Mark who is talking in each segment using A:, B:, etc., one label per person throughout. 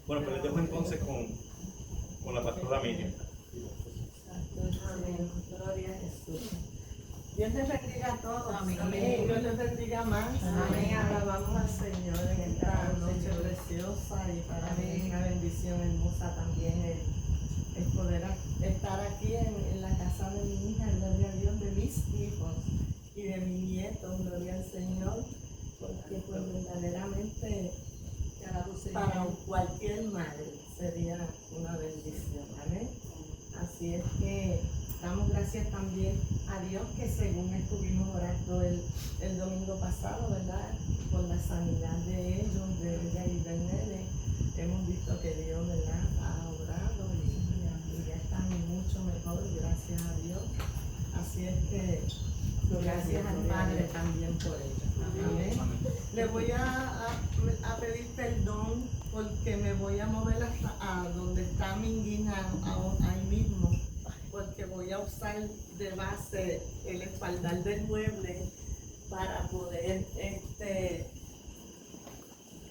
A: Bueno, pues les dejo entonces con la pastora Miriam.
B: Amén. Gloria a Jesús. Dios les bendiga a todos.
C: Amén.
B: Amén. Dios les bendiga más. Amén. Alabamos al Señor en esta noche preciosa y para mí es una bendición hermosa también el poder estar aquí en la casa de mi hija, gloria a Dios, de mis hijos y de mi nieto, gloria al Señor, porque pues verdaderamente para cualquier madre sería una bendición. Amén. Así es que damos gracias también a Dios que según estuvimos orando el domingo pasado, ¿verdad? Por la sanidad de ellos, de ella y del nene, hemos visto que Dios, ¿verdad? Ha obrado y ya están mucho mejor, gracias a Dios. Así es que gracias al Padre también por ello. Amén. Le voy a pedir perdón porque me voy a mover hasta a donde está mi guina, ahí mismo, porque voy a usar de base el espaldar del mueble para poder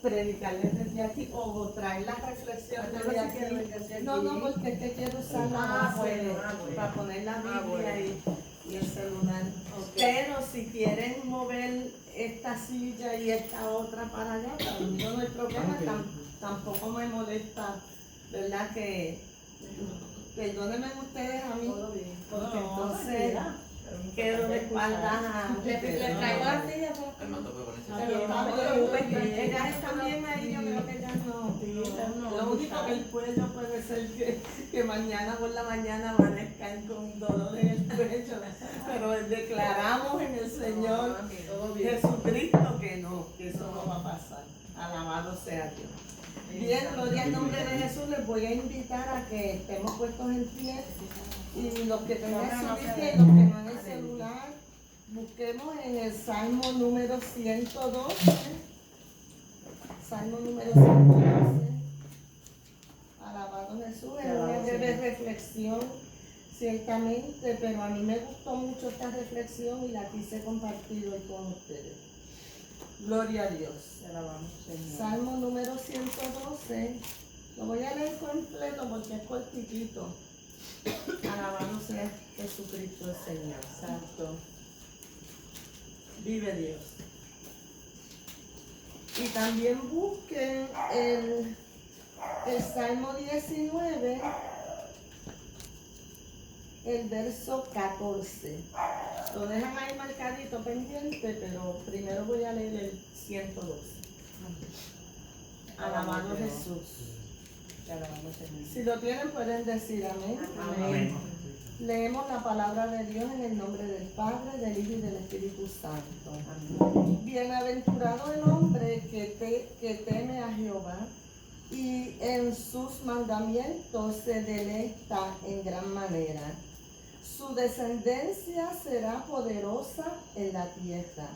B: predicarles desde aquí o traer la reflexión desde aquí. No, porque es que quiero usar la base para poner la Biblia y el celular. Pero si quieren mover esta silla y esta otra para allá, no hay problema, tampoco me molesta, ¿verdad? Que perdónenme ustedes a mí, porque entonces quedo de espaldas a
C: Le traigo la silla.
B: ellas están bien ahí, yo creo que ellas no. Lo único que el cuello puede ser que mañana por la mañana amanezcan con dolor en el pecho, pero declaramos en el Señor Jesucristo que eso no va a pasar. Alabado sea Dios. Bien, gloria al nombre de Jesús. Les voy a invitar a que estemos puestos en pie y los que tengan su Biblia y los que no en el celular, busquemos en el Salmo número 112. Salmo número 112. Alabado Jesús. Es una breve reflexión, ciertamente, pero a mí me gustó mucho esta reflexión y la quise compartir hoy con ustedes. Gloria a Dios. Salmo número 112. Lo voy a leer completo porque es cortitito. Alabado sea Jesucristo el Señor. Santo. Vive Dios. Y también busquen el Salmo 19, el verso 14. Lo dejan ahí marcadito pendiente, pero primero voy a leer el 112. Alabado Jesús. Si lo tienen pueden decir amén.
A: Amén.
B: Leemos la palabra de Dios en el nombre del Padre, del Hijo y del Espíritu Santo. Bienaventurado el hombre que teme a Jehová y en sus mandamientos se deleita en gran manera. Su descendencia será poderosa en la tierra.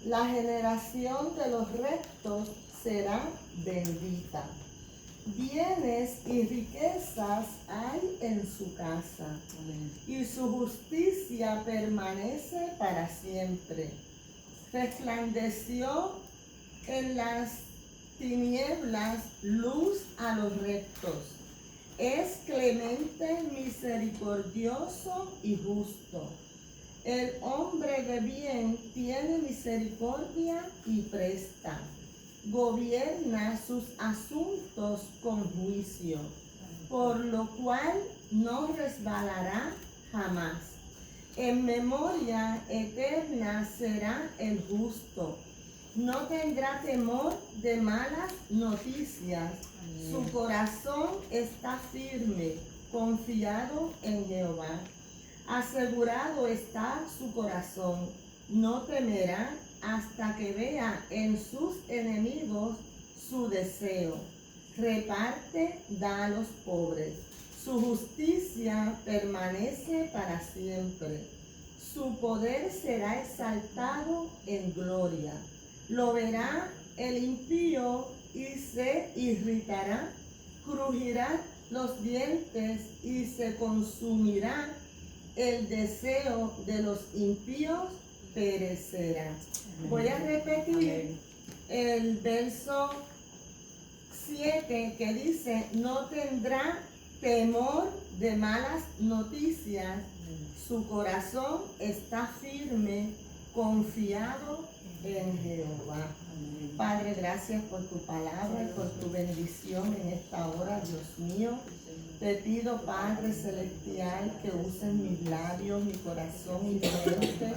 B: La generación de los rectos será bendita. Bienes y riquezas hay en su casa, y su justicia permanece para siempre. Resplandeció en las tinieblas luz a los rectos. Es clemente, misericordioso y justo. El hombre de bien tiene misericordia y presta. Gobierna sus asuntos con juicio, por lo cual no resbalará jamás. En memoria eterna será el justo. No tendrá temor de malas noticias. Su corazón está firme, confiado en Jehová. Asegurado está su corazón. No temerá hasta que vea en sus enemigos su deseo. Reparte, da a los pobres. Su justicia permanece para siempre. Su poder será exaltado en gloria. Lo verá el impío y se irritará. Crujirá los dientes y se consumirá. El deseo de los impíos perecerá. Voy a repetir el verso 7 que dice, no tendrá temor de malas noticias, su corazón está firme, confiado en Jehová. Padre, gracias por tu palabra y por tu bendición en esta hora, Dios mío. Te pido, Padre Celestial, que uses mis labios, mi corazón y mi mente,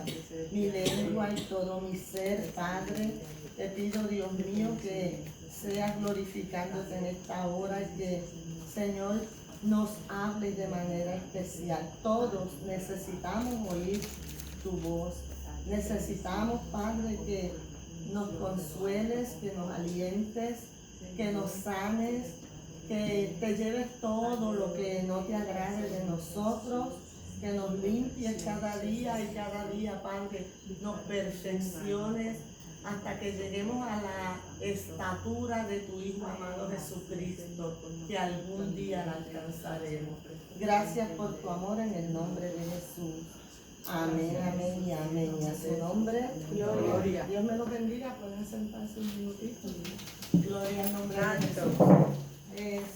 B: mi lengua y todo mi ser, Padre. Te pido, Dios mío, que seas glorificándote en esta hora y que, Señor, nos hables de manera especial. Todos necesitamos oír tu voz. Necesitamos, Padre, que nos consueles, que nos alientes, que nos sanes, que te lleves todo lo que no te agrade de nosotros, que nos limpies cada día y cada día, Padre, nos perfecciones hasta que lleguemos a la estatura de tu Hijo amado Jesucristo, que algún día la alcanzaremos. Gracias por tu amor en el nombre de Jesús. Amén, amén y amén. Y a su nombre, gloria. Dios me lo bendiga. Pueden sentarse un minutito. Gloria al nombre de Jesús.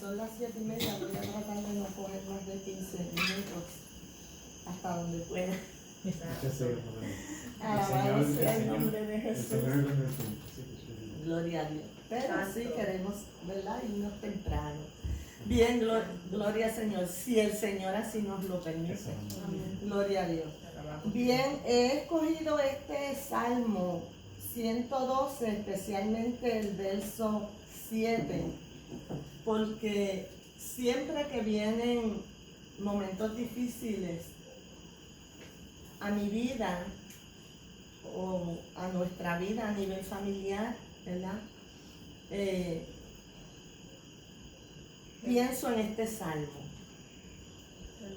B: Son las 7:30. Voy a tratar de no coger más de 15 minutos hasta donde pueda. Alabado sea el nombre de Jesús. Gloria a Dios. Pero sí queremos, ¿verdad? Irnos temprano. Bien, gloria al Señor. Si el Señor así nos lo permite. Gloria a Dios. Bien, he escogido este Salmo 112, especialmente el verso 7, porque siempre que vienen momentos difíciles a mi vida o a nuestra vida a nivel familiar, ¿verdad? Pienso en este salmo.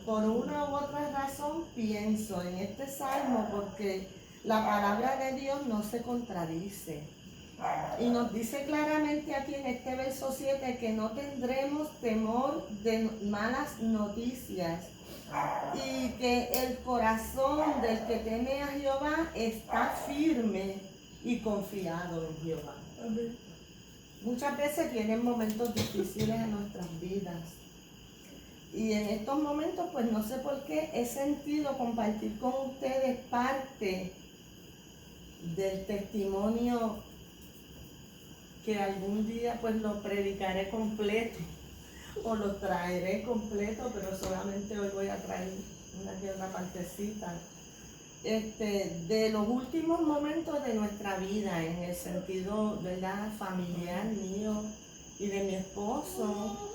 B: Por una u otra razón pienso en este salmo porque la palabra de Dios no se contradice. Y nos dice claramente aquí en este verso 7 que no tendremos temor de malas noticias y que el corazón del que teme a Jehová está firme y confiado en Jehová. Muchas veces vienen momentos difíciles en nuestras vidas. Y en estos momentos, pues no sé por qué he sentido compartir con ustedes parte del testimonio que algún día pues lo predicaré completo o lo traeré completo, pero solamente hoy voy a traer una que otra partecita. De los últimos momentos de nuestra vida, en el sentido, ¿verdad?, familiar mío y de mi esposo,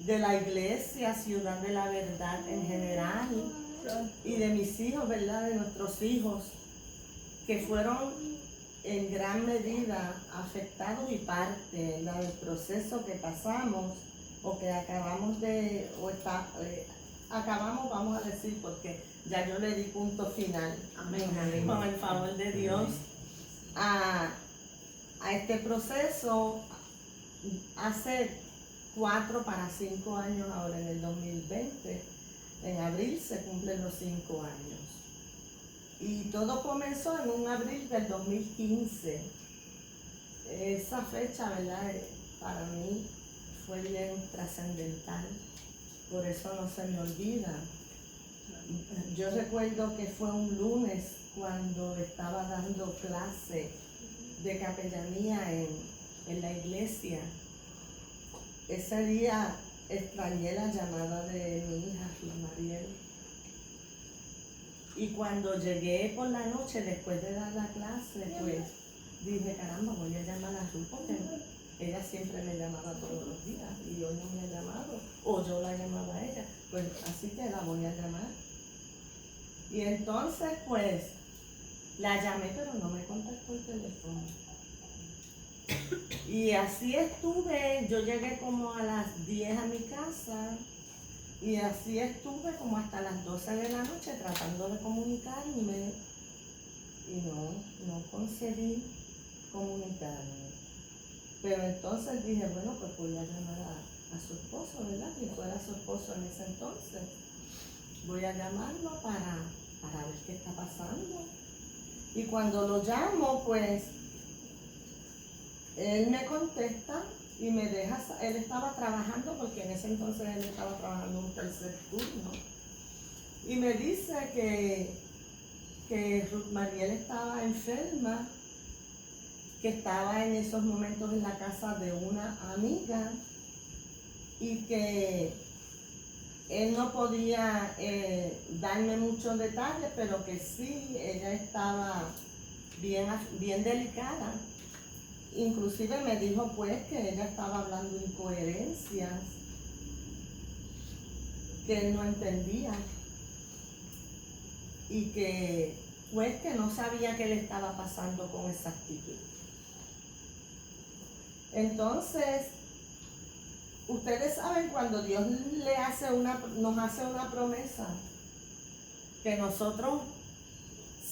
B: de la iglesia, Ciudad de la Verdad en general, y de mis hijos, ¿verdad?, de nuestros hijos, que fueron en gran medida afectados y parte, ¿verdad?, del proceso que pasamos o que acabamos de, acabamos, vamos a decir, porque ya yo le di punto final, amén, amén, con el favor de Dios, a este proceso hace 4 para 5 años ahora en el 2020. En abril se cumplen los 5 años. Y todo comenzó en un abril del 2015. Esa fecha, ¿verdad?, para mí fue bien trascendental. Por eso no se me olvida. Yo recuerdo que fue un lunes cuando estaba dando clase de capellanía en la iglesia. Ese día extrañé la llamada de mi hija, Ruth Mariel. Y cuando llegué por la noche, después de dar la clase, pues dije, caramba, voy a llamar a Ruth porque ella siempre me llamaba todos los días y hoy no me ha llamado, o yo la llamaba a ella, pues así que la voy a llamar. Y entonces, pues, la llamé, pero no me contestó el teléfono. Y así estuve, yo llegué como a las 10 a mi casa y así estuve como hasta las 12 de la noche tratando de comunicarme y no conseguí comunicarme. Pero entonces dije, bueno, pues voy a llamar a su esposo, ¿verdad? Que fuera su esposo en ese entonces. Voy a llamarlo para ver qué está pasando. Y cuando lo llamo, pues él me contesta y me deja, él estaba trabajando porque en ese entonces él estaba trabajando un tercer turno. Y me dice que Ruth Mariel estaba enferma, que estaba en esos momentos en la casa de una amiga y que él no podía darme muchos detalles, pero que sí, ella estaba bien delicada. Inclusive me dijo pues que ella estaba hablando incoherencias, que él no entendía y que pues que no sabía qué le estaba pasando con esa actitud. Entonces, ustedes saben cuando Dios nos hace una promesa, que nosotros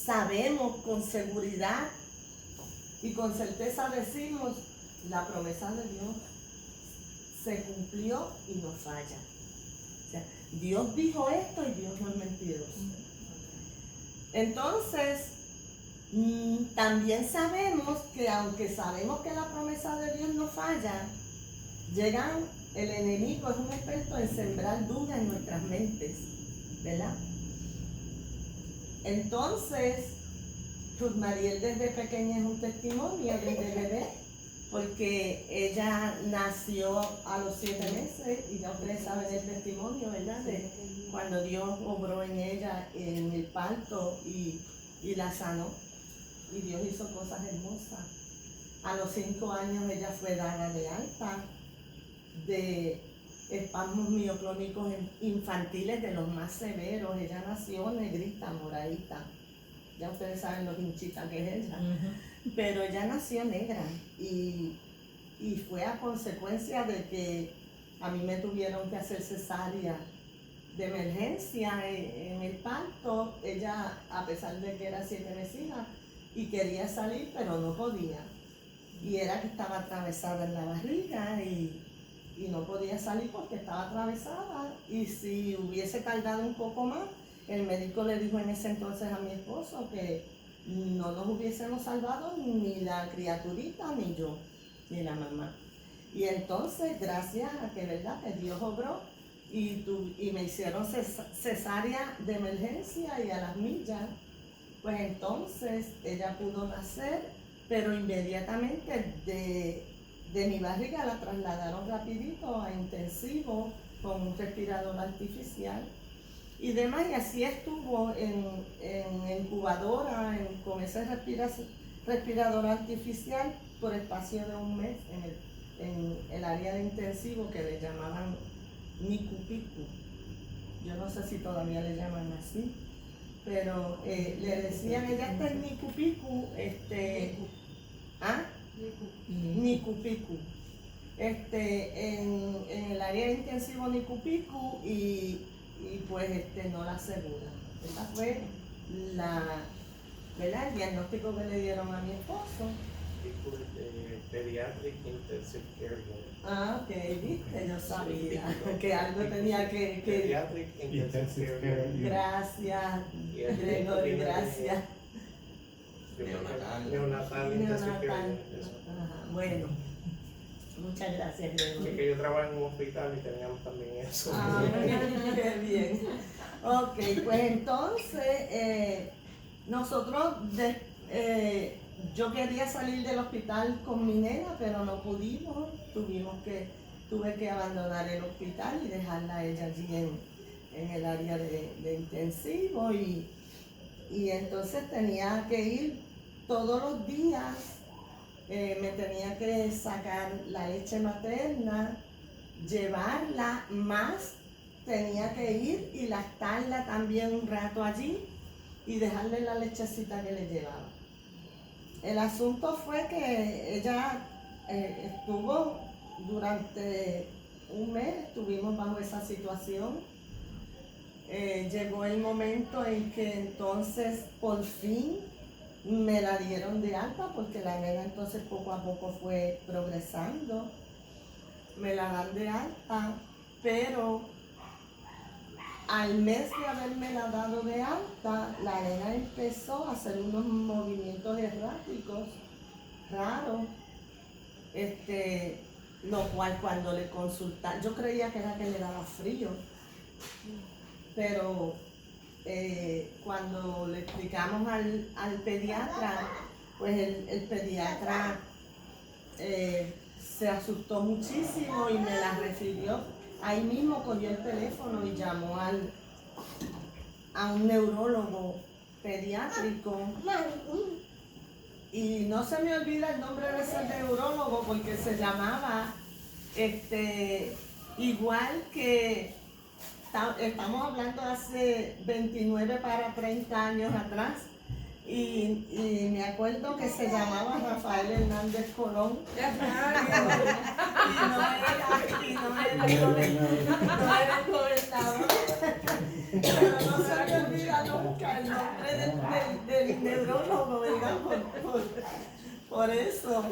B: sabemos con seguridad y con certeza decimos, la promesa de Dios se cumplió y no falla. O sea, Dios dijo esto y Dios no es mentiroso. Entonces, también sabemos que aunque sabemos que la promesa de Dios no falla, el enemigo es un experto en sembrar dudas en nuestras mentes, ¿verdad? Entonces, Ruth Mariel desde pequeña es un testimonio, desde bebé, porque ella nació a los 7 meses y ya ustedes saben el testimonio, ¿verdad? De cuando Dios obró en ella en el parto y la sanó, y Dios hizo cosas hermosas. A los 5 años ella fue dada de alta de espasmos mioclónicos infantiles de los más severos. Ella nació negrita, moradita. Ya ustedes saben lo hinchita que es ella. Pero ella nació negra y fue a consecuencia de que a mí me tuvieron que hacer cesárea de emergencia en el parto. Ella, a pesar de que era 7 mesijas y quería salir, pero no podía. Y era que estaba atravesada en la barriga y no podía salir porque estaba atravesada. Y si hubiese tardado un poco más, el médico le dijo en ese entonces a mi esposo que no nos hubiésemos salvado ni la criaturita, ni yo, ni la mamá. Y entonces, gracias a que, ¿verdad?, que Dios obró y me hicieron cesárea de emergencia y a las millas, pues entonces ella pudo nacer, pero inmediatamente de mi barriga la trasladaron rapidito a intensivo con un respirador artificial y demás, y así estuvo en incubadora, con ese respirador artificial por espacio de un mes en el área de intensivo que le llamaban Nicupicu. Yo no sé si todavía le llaman así, pero le decían, ella está en Nicupicu, Nicupicu, en el área de intensivo Nicupicu y pues no la asegura. Esa fue ¿verdad?, el diagnóstico que le dieron a mi esposo.
A: Pediatric Intensive Care Unit.
B: Ok, viste, yo sabía que algo tenía que...
A: Pediatric Intensive Care Unit.
B: Gracias, Gregory, gracias.
A: Neonatal Intensive Care Unit.
B: Ajá, bueno, muchas gracias, Gregory.
A: Es que yo trabajo en un hospital y teníamos también eso.
B: Qué bien. Ok, pues entonces, nosotros, yo quería salir del hospital con mi nena, pero no pudimos. Tuve que abandonar el hospital y dejarla a ella allí en el área de intensivo y entonces tenía que ir todos los días, me tenía que sacar la leche materna, llevarla, más tenía que ir y lactarla también un rato allí y dejarle la lechecita que le llevaba. El asunto fue que ella estuvo durante un mes, estuvimos bajo esa situación. Llegó el momento en que entonces por fin me la dieron de alta porque la nena entonces poco a poco fue progresando. Me la dan de alta, pero al mes de haberme la dado de alta, la nena empezó a hacer unos movimientos erráticos, raros, lo cual cuando le consultaron, yo creía que era que le daba frío, pero cuando le explicamos al pediatra, pues el pediatra se asustó muchísimo y me la refirió. Ahí mismo cogió el teléfono y llamó a un neurólogo pediátrico. Y no se me olvida el nombre de ese neurólogo porque se llamaba igual que estamos hablando hace 29 para 30 años atrás. Y me acuerdo que se llamaba Rafael Hernández Colón. Y no era el gobernador. Pero no se me olvida nunca el nombre del neurólogo, ¿verdad? Por eso.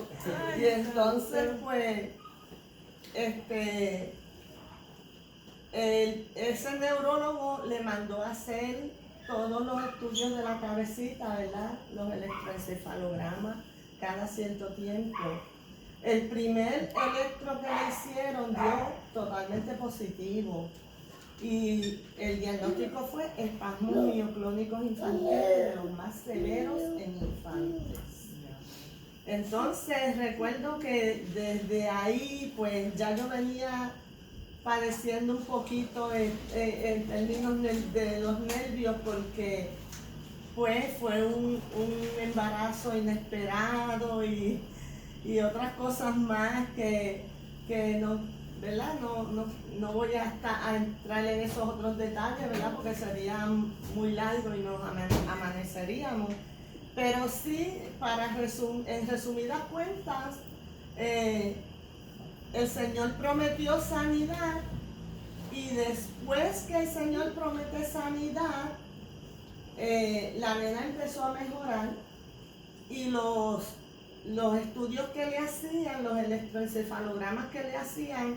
B: Y entonces, pues, ese neurólogo le mandó a hacer todos los estudios de la cabecita, ¿verdad? Los electroencefalogramas cada cierto tiempo. El primer electro que le hicieron dio totalmente positivo. Y el diagnóstico fue espasmos mioclónicos infantiles, de los más severos en infantes. Entonces recuerdo que desde ahí pues ya yo venía padeciendo un poquito en términos de los nervios porque pues fue un embarazo inesperado y otras cosas más que no, ¿verdad? No voy a entrar en esos otros detalles, ¿verdad? Porque sería muy largo y nos amaneceríamos. Pero sí, en resumidas cuentas, el Señor prometió sanidad y después que el Señor promete sanidad, la nena empezó a mejorar y los estudios que le hacían, los electroencefalogramas que le hacían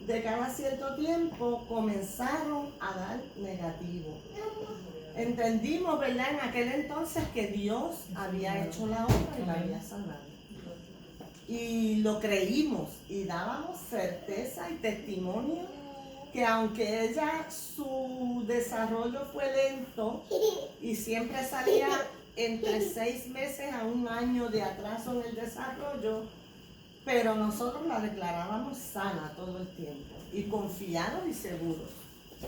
B: de cada cierto tiempo comenzaron a dar negativo. Entendimos, ¿verdad? En aquel entonces que Dios había hecho la obra y la había sanado. Y lo creímos y dábamos certeza y testimonio que aunque ella, su desarrollo fue lento y siempre salía entre 6 meses a 1 año de atraso en el desarrollo, pero nosotros la declarábamos sana todo el tiempo y confiados y seguros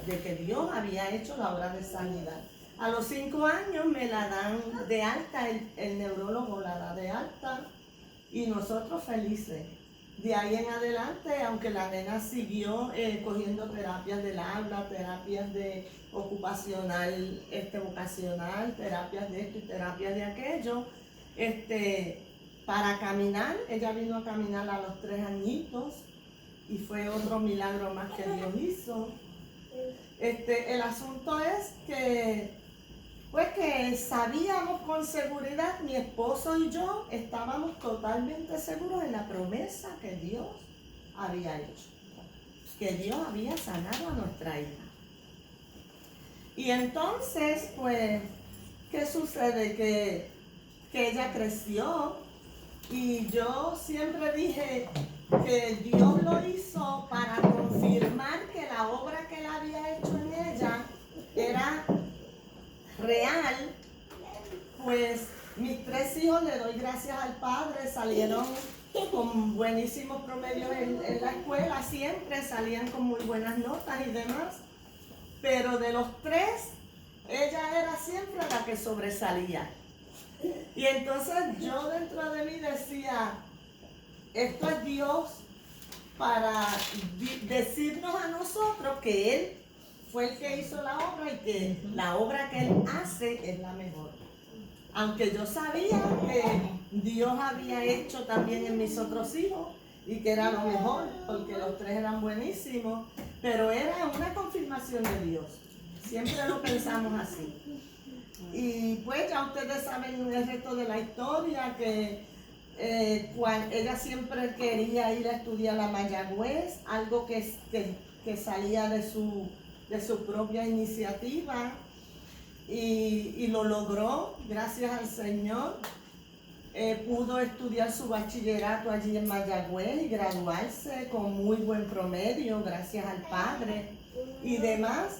B: de que Dios había hecho la obra de sanidad. A los 5 años me la dan de alta, el neurólogo la da de alta y nosotros felices. De ahí en adelante, aunque la nena siguió cogiendo terapias del habla, terapias de ocupacional, vocacional, terapias de esto y terapias de aquello, para caminar, ella vino a caminar a los 3 añitos y fue otro milagro más que Dios hizo. El asunto es que sabíamos con seguridad, mi esposo y yo estábamos totalmente seguros en la promesa que Dios había hecho, que Dios había sanado a nuestra hija. Y entonces, pues, ¿qué sucede? Que ella creció y yo siempre dije que Dios lo hizo para confirmar que la obra que Él había hecho en ella era real. Pues mis 3 hijos, le doy gracias al Padre, salieron con buenísimos promedios en la escuela, siempre salían con muy buenas notas y demás, pero de los 3, ella era siempre la que sobresalía. Y entonces yo dentro de mí decía, esto es Dios para decirnos a nosotros que Él fue el que hizo la obra y que la obra que Él hace es la mejor. Aunque yo sabía que Dios había hecho también en mis otros hijos y que era lo mejor, porque los 3 eran buenísimos, pero era una confirmación de Dios. Siempre lo pensamos así. Y pues ya ustedes saben el resto de la historia, que ella siempre quería ir a estudiar a Mayagüez, algo que salía de su propia iniciativa, y lo logró, gracias al Señor. pudo estudiar su bachillerato allí en Mayagüez y graduarse con muy buen promedio, gracias al padre y demás,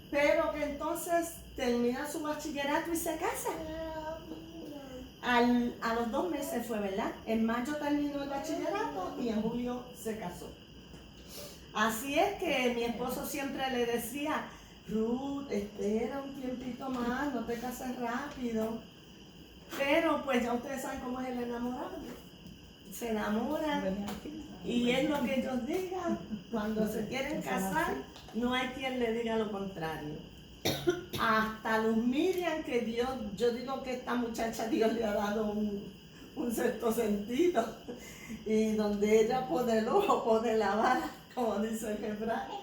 B: pero que entonces termina su bachillerato y se casa. A los 2 meses fue, ¿verdad? En mayo terminó el bachillerato y en julio se casó. Así es que mi esposo siempre le decía, Ruth, espera un tiempito más, no te cases rápido. Pero pues ya ustedes saben cómo es el enamorado. Se enamoran y es lo que ellos digan. Cuando se quieren casar, no hay quien le diga lo contrario. Hasta Luz Miriam, que Dios, yo digo que esta muchacha Dios le ha dado un sexto sentido. Y donde ella pone el ojo, pone la vara, como dice el hebreo.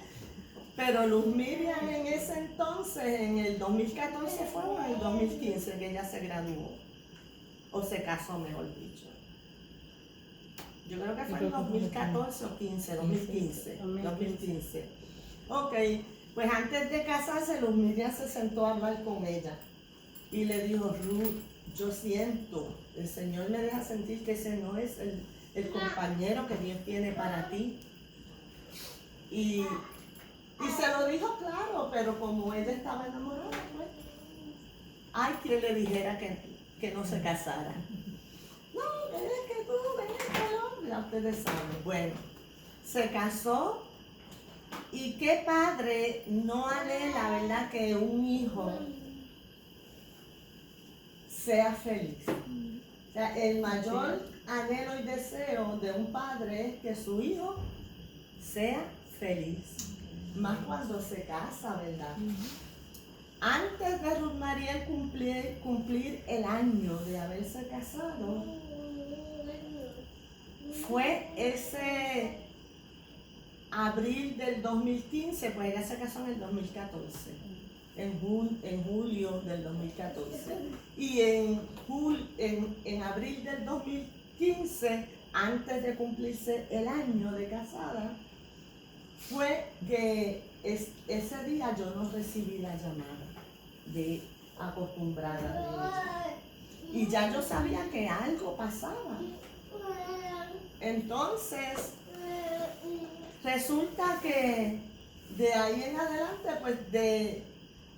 B: Pero Luz Miriam en ese entonces, en el 2014 fue o en el 2015 que ella se graduó. O se casó, mejor dicho. Yo creo que fue en 2014 o 15, 2015. Ok, pues antes de casarse, Luz Miriam se sentó a hablar con ella. Y le dijo, Ruth, yo siento, el Señor me deja sentir que ese no es el compañero que Dios tiene para ti. Y se lo dijo claro, pero como ella estaba enamorada, pues, hay quien le dijera que no se casara. No, es que tú, ya ustedes saben. Bueno, se casó y qué padre no anhela, ¿verdad?, que un hijo sea feliz. O sea, el mayor anhelo y deseo de un padre es que su hijo sea feliz. Más cuando se casa, ¿verdad? Antes de Ruth Mariel cumplir el año de haberse casado, fue ese abril del 2015, pues ella se casó en el 2014, en julio del 2014. Y en abril del 2015, antes de cumplirse el año de casada, fue que ese día yo no recibí la llamada de acostumbrada de ella. Y ya yo sabía que algo pasaba. Entonces, resulta que de ahí en adelante, pues de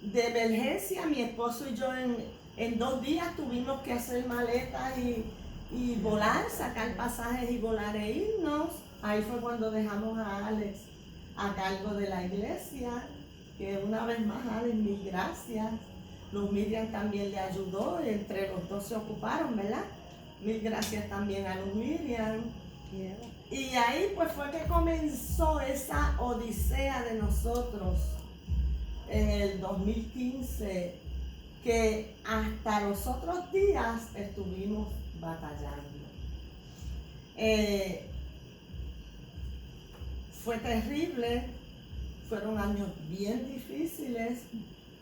B: emergencia, mi esposo y yo en 2 días tuvimos que hacer maletas y volar, sacar pasajes y volar e irnos. Ahí fue cuando dejamos a Alex a cargo de la iglesia, que una vez más, Alex, mil gracias. Luz Miriam también le ayudó, entre los dos se ocuparon, ¿verdad? Mil gracias también a Luz Miriam. Y ahí pues fue que comenzó esa odisea de nosotros en el 2015, que hasta los otros días estuvimos batallando. Fue terrible, fueron años bien difíciles.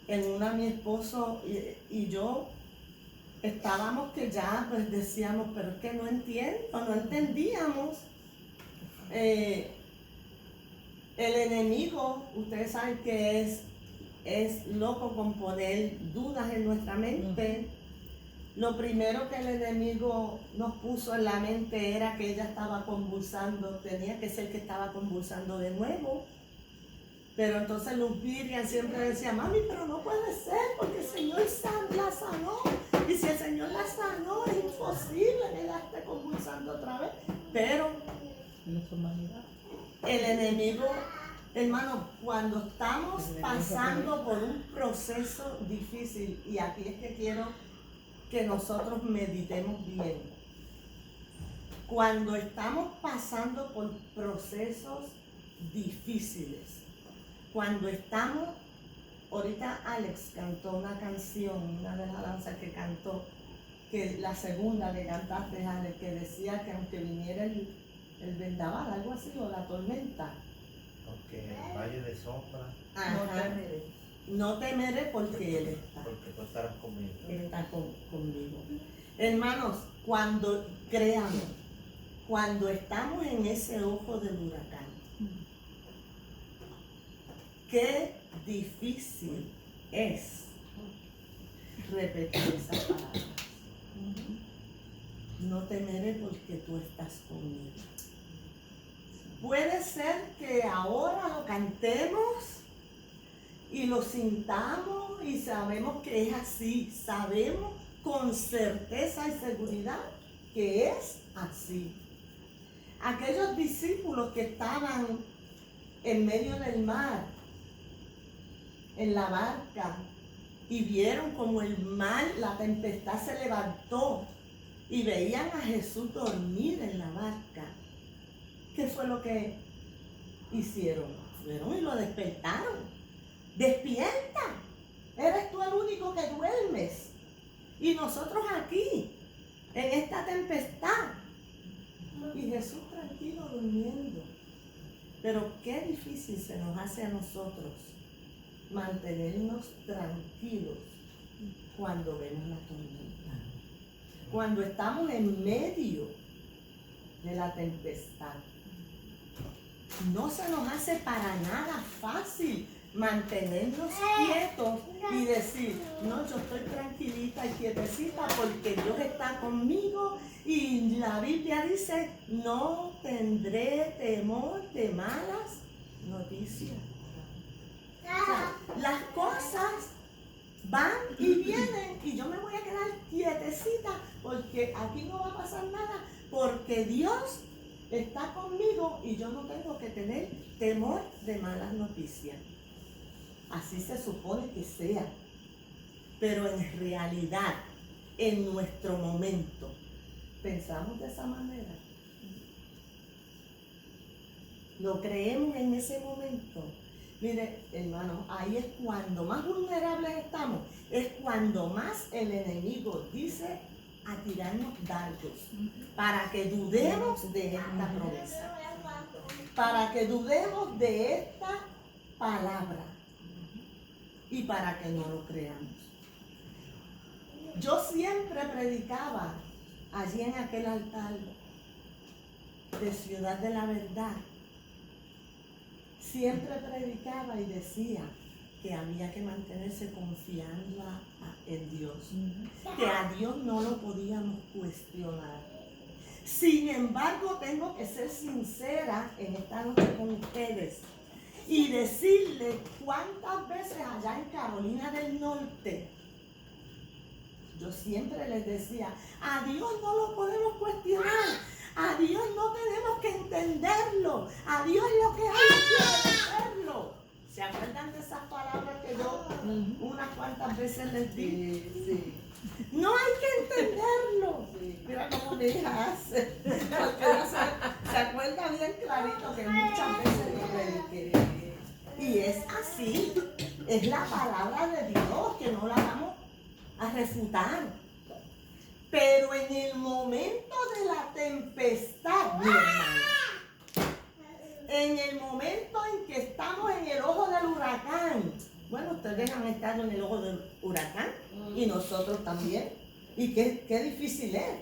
B: En una mi esposo y yo estábamos que ya pues decíamos, pero es que no entendíamos. El enemigo, ustedes saben que es loco con poner dudas en nuestra mente. Lo primero que el enemigo nos puso en la mente era que ella estaba convulsando, tenía que ser que estaba convulsando de nuevo. Pero entonces Luz Miriam siempre decía, mami, pero no puede ser porque el Señor la sanó. Y si el Señor la sanó, es imposible que ella esté convulsando otra vez. Pero el enemigo, hermano, cuando estamos pasando por un proceso difícil, y aquí es que quiero que nosotros meditemos bien. Cuando estamos pasando por procesos difíciles, cuando estamos, ahorita Alex cantó una canción, una de las alabanzas que cantó, que la segunda que cantaste, Alex, que decía que aunque viniera el vendaval, algo así, o la tormenta.
A: Porque el valle de sombra.
B: No temeré porque Él está.
A: Porque tú estarás conmigo.
B: Está conmigo. Hermanos, cuando creamos, cuando estamos en ese ojo del huracán, qué difícil es repetir esas palabras. no temeré porque tú estás conmigo. Puede ser que ahora lo cantemos y lo sintamos y sabemos que es así. Sabemos con certeza y seguridad que es así. Aquellos discípulos que estaban en medio del mar, en la barca, y vieron como el mar, la tempestad se levantó y veían a Jesús dormir en la barca. ¿Qué fue lo que hicieron? Fueron y lo despertaron. ¡Despierta! Eres tú el único que duermes. Y nosotros aquí, en esta tempestad. Y Jesús tranquilo durmiendo. Pero qué difícil se nos hace a nosotros mantenernos tranquilos cuando vemos la tormenta. Cuando estamos en medio de la tempestad. No se nos hace para nada fácil mantenernos quietos y decir, no, yo estoy tranquilita y quietecita porque Dios está conmigo y la Biblia dice, no tendré temor de malas noticias. O sea, las cosas van y vienen y yo me voy a quedar quietecita porque aquí no va a pasar nada porque Dios está conmigo y yo no tengo que tener temor de malas noticias. Así se supone que sea. Pero en realidad, en nuestro momento, ¿pensamos de esa manera? ¿Lo creemos en ese momento? Mire, hermanos, ahí es cuando más vulnerables estamos, es cuando más el enemigo dice a tirarnos dardos, para que dudemos de esta promesa, para que dudemos de esta palabra y para que no lo creamos. Yo siempre predicaba allí en aquel altar de Ciudad de la Verdad. Siempre predicaba y decía que había que mantenerse confiando en Dios, que a Dios no lo podíamos cuestionar. Sin embargo, tengo que ser sincera en esta noche con ustedes y decirles cuántas veces allá en Carolina del Norte, yo siempre les decía, a Dios no lo podemos cuestionar. A Dios no tenemos que entenderlo. A Dios lo que hay que obedecerlo. ¿Se acuerdan de esas palabras que yo unas cuantas veces les di? Sí. No hay que entenderlo. Sí. Mira cómo mi hija hace. Porque se acuerda bien clarito que muchas veces lo prediqué. Y es así. Es la palabra de Dios que no la vamos a refutar. Pero en el momento de la tempestad, mi hermano, en el momento en que estamos en el ojo del huracán, bueno, ustedes han estado en el ojo del huracán y nosotros también. Y qué difícil es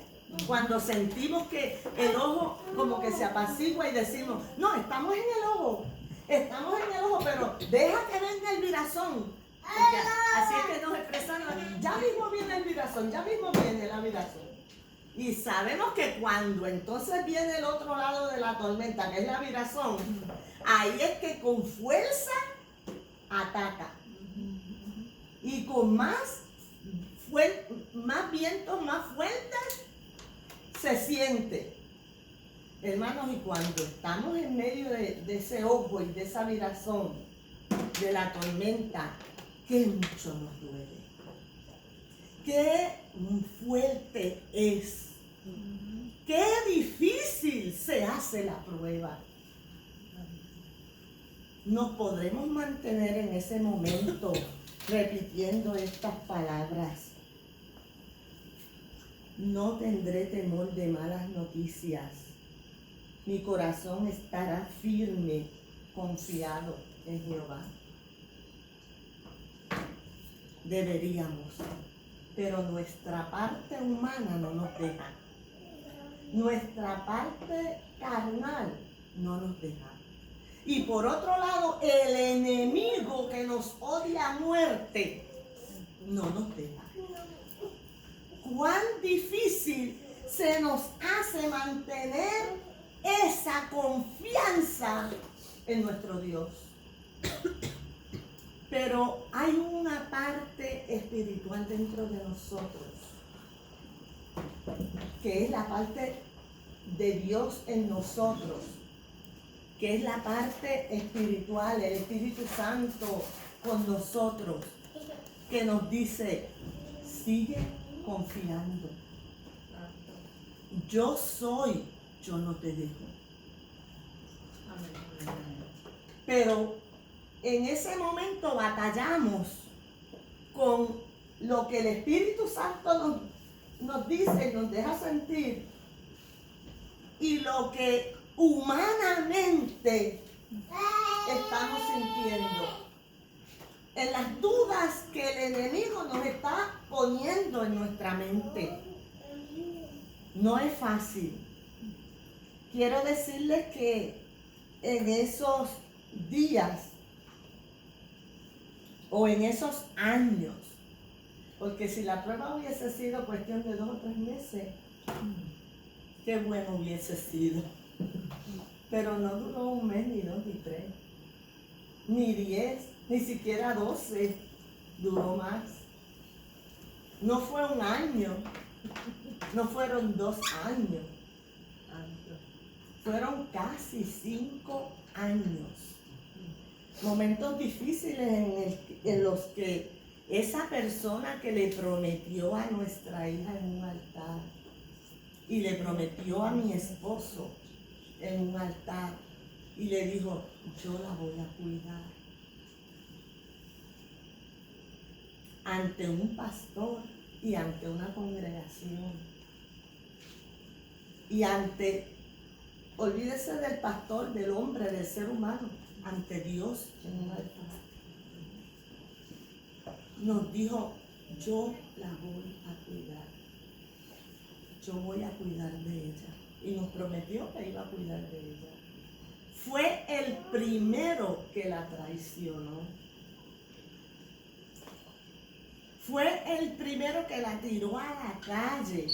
B: cuando sentimos que el ojo como que se apacigua y decimos, no, estamos en el ojo, pero deja que venga el virazón. Porque así es que nos expresamos, ya mismo viene el virazón, ya mismo viene la virazón. Y sabemos que cuando entonces viene el otro lado de la tormenta, que es la virazón, ahí es que con fuerza ataca. Y con más vientos más fuertes se siente. Hermanos, y cuando estamos en medio de ese ojo y de esa virazón, de la tormenta, qué mucho nos duele, qué fuerte es, qué difícil se hace la prueba. Nos podremos mantener en ese momento repitiendo estas palabras. No tendré temor de malas noticias. Mi corazón estará firme, confiado en Jehová. Deberíamos, pero nuestra parte humana no nos deja. Nuestra parte carnal no nos deja. Y por otro lado, el enemigo que nos odia a muerte no nos deja. Cuán difícil se nos hace mantener esa confianza en nuestro Dios. Pero hay una parte espiritual dentro de nosotros, que es la parte de Dios en nosotros, que es la parte espiritual, el Espíritu Santo con nosotros, que nos dice, sigue confiando. Yo soy, yo no te dejo. Pero en ese momento batallamos con lo que el Espíritu Santo nos dice y nos deja sentir, y lo que humanamente estamos sintiendo, en las dudas que el enemigo nos está poniendo en nuestra mente. No es fácil. Quiero decirles que en esos días o en esos años, porque si la prueba hubiese sido cuestión de 2 o 3 meses, qué bueno hubiese sido. Pero no duró 1 mes, ni 2, ni 3, ni 10, ni siquiera 12, duró más. No fue 1 año, no fueron 2 años, fueron casi 5 años. Momentos difíciles en los que esa persona que le prometió a nuestra hija en un altar y le prometió a mi esposo en un altar y le dijo, yo la voy a cuidar, ante un pastor y ante una congregación y ante, olvídese del pastor, del hombre, del ser humano, ante Dios en un altar. Nos dijo, yo la voy a cuidar, yo voy a cuidar de ella. Y nos prometió que iba a cuidar de ella. Fue el primero que la traicionó. Fue el primero que la tiró a la calle.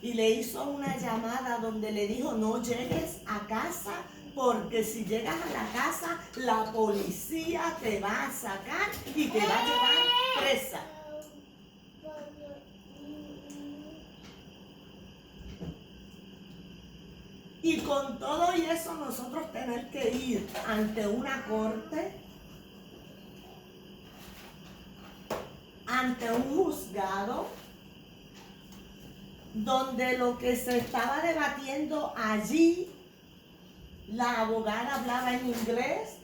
B: Y le hizo una llamada donde le dijo, no llegues a casa, porque si llegas a la casa, la policía te va a sacar y te va a llevar presa. Y con todo y eso nosotros tener que ir ante una corte, ante un juzgado, donde lo que se estaba debatiendo allí, la abogada hablaba en inglés,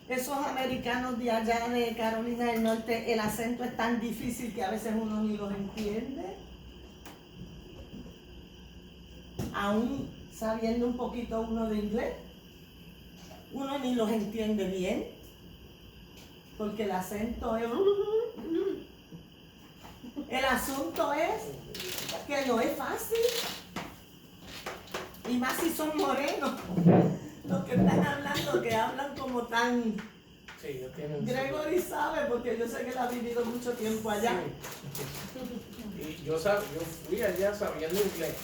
B: esos americanos de allá de Carolina del Norte, el acento es tan difícil que a veces uno ni los entiende, aún sabiendo un poquito uno de inglés, uno ni los entiende bien, porque el acento es... El asunto es que no es fácil, y más si son morenos, los que están hablando, que hablan como tan...
C: Sí, yo tengo
B: Gregory sabe, porque yo sé que él ha vivido mucho tiempo allá.
C: Sí. Y yo fui allá sabiendo inglés.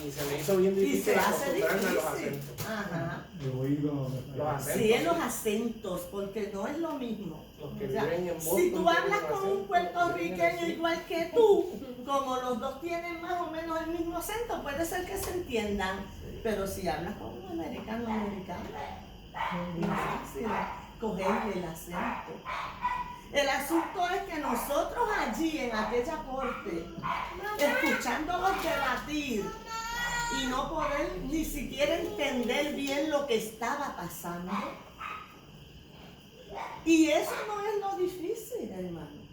C: Y se me hizo bien
B: Y
C: difícil
B: se hace
C: acostumbrarme a los
B: difícil.
C: acentos.
B: Ajá.
C: Los acentos.
B: Sí, en los acentos, porque no es lo mismo.
C: Los que
B: O sea,
C: viven en Boston
B: si tú
C: tienen
B: hablas
C: un
B: con un
C: acento,
B: puertorriqueño igual que tú, como los dos tienen más o menos el mismo acento, puede ser que se entiendan. Pero si hablas con un americano, es fácil cogerle el acento. El asunto es que nosotros allí en aquella corte, escuchándolos debatir y no poder ni siquiera entender bien lo que estaba pasando. Y eso no es lo difícil, hermano.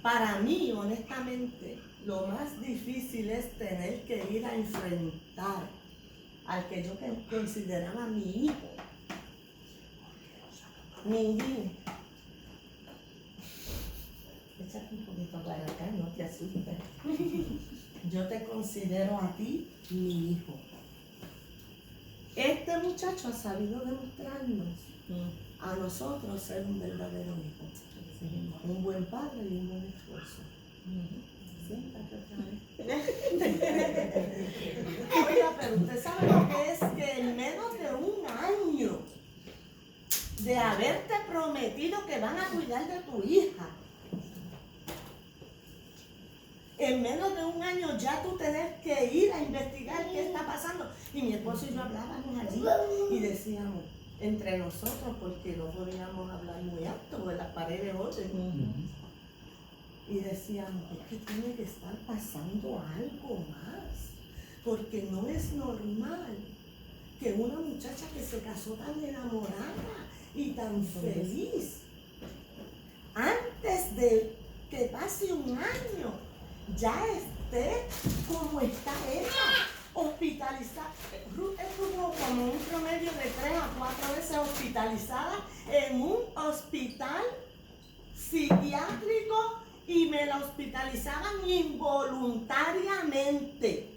B: Para mí, honestamente, lo más difícil es tener que ir a enfrentar al que yo consideraba mi hijo. Mi hijo. Échate un poquito para acá, no te asustes. Yo te considero a ti mi hijo. Este muchacho ha sabido demostrarnos a nosotros ser un verdadero hijo. Un buen padre y un buen esposo. Siéntate otra vez. Oiga, pero usted sabe lo que es que en menos de un año de haberte prometido que van a cuidar de tu hija, en menos de un año ya tú tenés que ir a investigar qué está pasando. Y mi esposo y yo hablábamos allí y decíamos, entre nosotros, porque no podíamos hablar muy alto, porque las paredes oyen. Y decíamos, es que tiene que estar pasando algo más, porque no es normal que una muchacha que se casó tan enamorada y tan feliz, antes de que pase un año, ya esté como está ella, hospitalizada. Ruth estuvo como un promedio de 3 a 4 veces hospitalizada en un hospital psiquiátrico y me la hospitalizaban involuntariamente,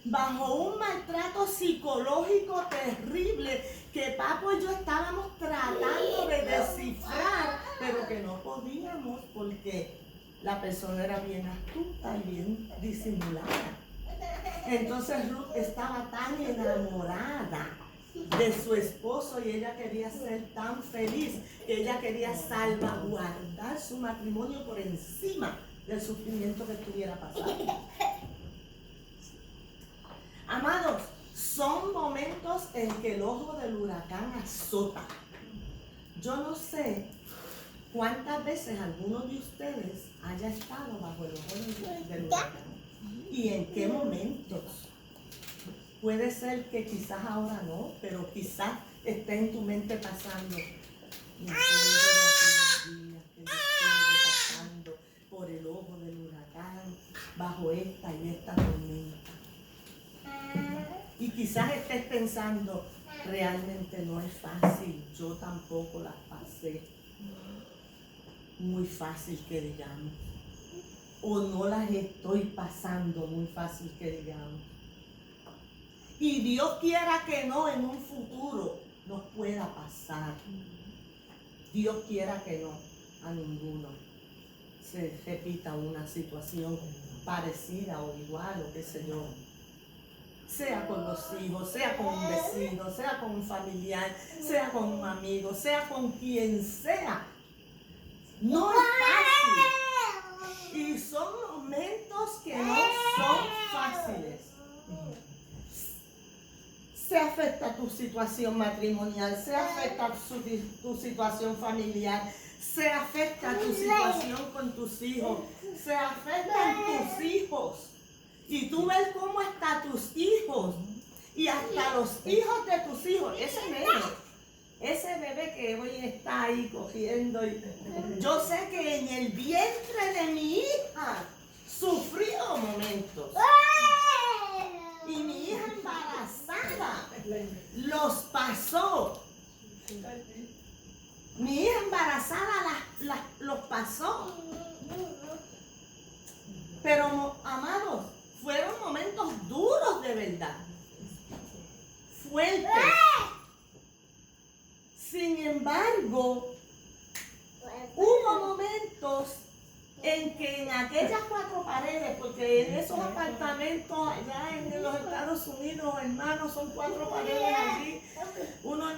B: bajo un maltrato psicológico terrible que Papo y yo estábamos tratando de descifrar, pero que no podíamos porque la persona era bien astuta y bien disimulada. Entonces Ruth estaba tan enamorada de su esposo y ella quería ser tan feliz que ella quería salvaguardar su matrimonio por encima del sufrimiento que estuviera pasando. Amados, son momentos en que el ojo del huracán azota. Yo no sé cuántas veces alguno de ustedes haya estado bajo el ojo del huracán y en qué momentos. Puede ser que quizás ahora no, pero quizás esté en tu mente pasando. Me acuerdo de aquellos días que yo estuve pasando por el ojo del huracán, bajo esta y esta tormenta. Y quizás estés pensando, realmente no es fácil, yo tampoco las pasé muy fácil que digamos. O no las estoy pasando muy fácil que digamos. Y Dios quiera que no, en un futuro nos pueda pasar. Dios quiera que no, a ninguno se repita una situación parecida o igual o qué sé yo. Sea con los hijos, sea con un vecino, sea con un familiar, sea con un amigo, sea con quien sea. No es fácil. Y son momentos que no son fáciles. Se afecta tu situación matrimonial, se afecta tu situación familiar, se afecta tu situación con tus hijos, se afectan tus hijos. Y tú ves cómo hasta tus hijos y hasta los hijos de tus hijos, ese bebé que hoy está ahí cogiendo. Yo sé que en el vientre de mi hija sufrió momentos. Y mi hija embarazada los pasó. Mi hija embarazada los pasó. Pero, amados, fueron momentos duros de verdad. Fuertes. Sin embargo, hubo momentos en que en aquellas 4 paredes, porque en esos apartamentos allá en los Estados Unidos, hermanos, son 4 paredes allí, uno